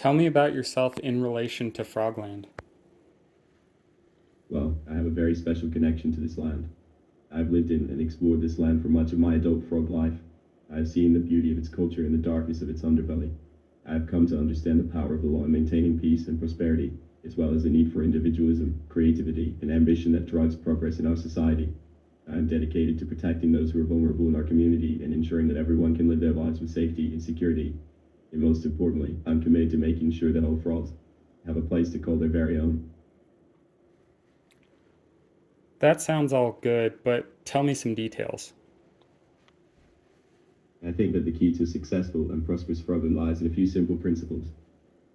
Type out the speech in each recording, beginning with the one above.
Tell me about yourself in relation to Frogland. Well, I have a very special connection to this land. I've lived in and explored this land for much of my adult frog life. I have seen the beauty of its culture and the darkness of its underbelly. I have come to understand the power of the law in maintaining peace and prosperity, as well as the need for individualism, creativity, and ambition that drives progress in our society. I am dedicated to protecting those who are vulnerable in our community and ensuring that everyone can live their lives with safety and security. And most importantly, I'm committed to making sure that all frogs have a place to call their very own. That sounds all good, but tell me some details. I think that the key to a successful and prosperous frogland lies in a few simple principles.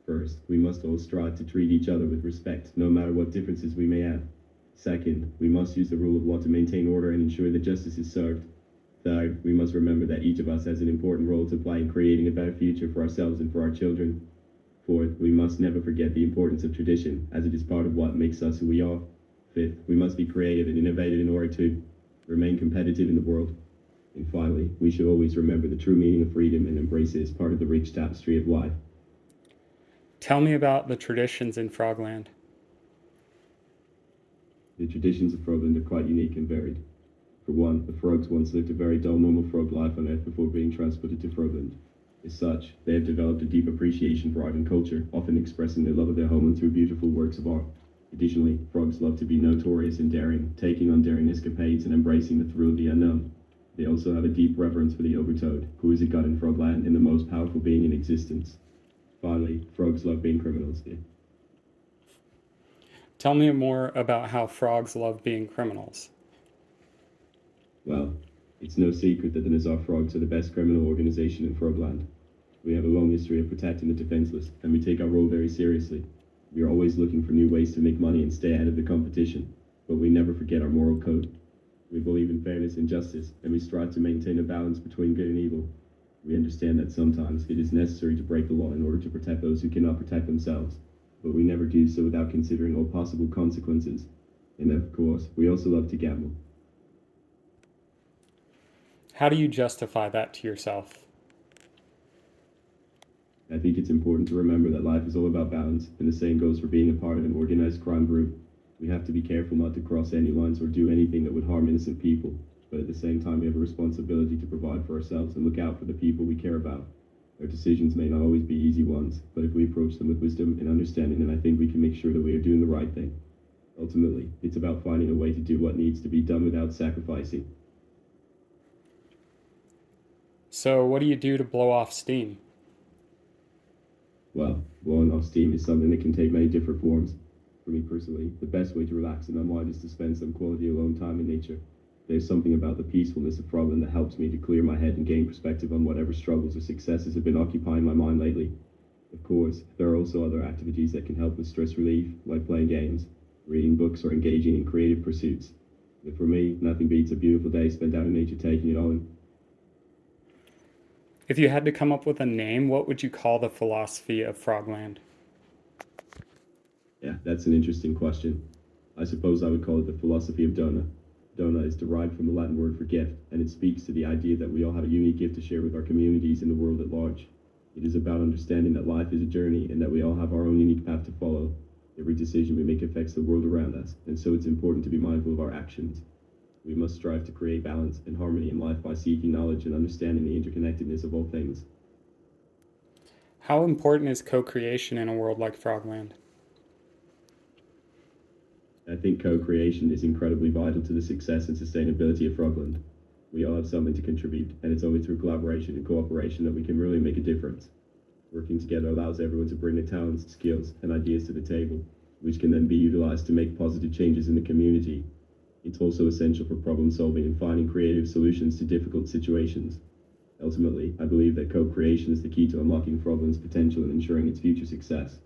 First, we must all strive to treat each other with respect, no matter what differences we may have. Second, we must use the rule of law to maintain order and ensure that justice is served. Third, we must remember that each of us has an important role to play in creating a better future for ourselves and for our children. Fourth, we must never forget the importance of tradition, as it is part of what makes us who we are. Fifth, we must be creative and innovative in order to remain competitive in the world. And finally, we should always remember the true meaning of freedom and embrace it as part of the rich tapestry of life. Tell me about the traditions in Frogland. The traditions of Frogland are quite unique and varied. For one, the frogs once lived a very dull, normal frog life on Earth before being transported to Frogland. As such, they have developed a deep appreciation for art and culture, often expressing their love of their homeland through beautiful works of art. Additionally, frogs love to be notorious and daring, taking on daring escapades and embracing the thrill of the unknown. They also have a deep reverence for the overtoad, who is a god in Frogland and the most powerful being in existence. Finally, frogs love being criminals. Tell me more about how frogs love being criminals. Well, it's no secret that the Nazar Frogs are the best criminal organization in Frogland. We have a long history of protecting the defenseless, and we take our role very seriously. We are always looking for new ways to make money and stay ahead of the competition, but we never forget our moral code. We believe in fairness and justice, and we strive to maintain a balance between good and evil. We understand that sometimes it is necessary to break the law in order to protect those who cannot protect themselves, but we never do so without considering all possible consequences. And of course, we also love to gamble. How do you justify that to yourself? I think it's important to remember that life is all about balance, and the same goes for being a part of an organized crime group. We have to be careful not to cross any lines or do anything that would harm innocent people, but at the same time we have a responsibility to provide for ourselves and look out for the people we care about. Our decisions may not always be easy ones, but if we approach them with wisdom and understanding, then I think we can make sure that we are doing the right thing. Ultimately, it's about finding a way to do what needs to be done without sacrificing. So, what do you do to blow off steam? Well, blowing off steam is something that can take many different forms. For me personally, the best way to relax and unwind is to spend some quality alone time in nature. There's something about the peacefulness of Frogland that helps me to clear my head and gain perspective on whatever struggles or successes have been occupying my mind lately. Of course, there are also other activities that can help with stress relief, like playing games, reading books, or engaging in creative pursuits. But for me, nothing beats a beautiful day spent out in nature taking it all in. If you had to come up with a name, what would you call the philosophy of Frogland? Yeah, that's an interesting question. I suppose I would call it the philosophy of Dona. Dona is derived from the Latin word for gift, and it speaks to the idea that we all have a unique gift to share with our communities and the world at large. It is about understanding that life is a journey and that we all have our own unique path to follow. Every decision we make affects the world around us, and so it's important to be mindful of our actions. We must strive to create balance and harmony in life by seeking knowledge and understanding the interconnectedness of all things. How important is co creation in a world like Frogland? I think co-creation is incredibly vital to the success and sustainability of Frogland. We all have something to contribute, and it's only through collaboration and cooperation that we can really make a difference. Working together allows everyone to bring their talents, skills, and ideas to the table, which can then be utilized to make positive changes in the community. It's also essential for problem solving and finding creative solutions to difficult situations. Ultimately, I believe that co-creation is the key to unlocking Frogland's potential and ensuring its future success.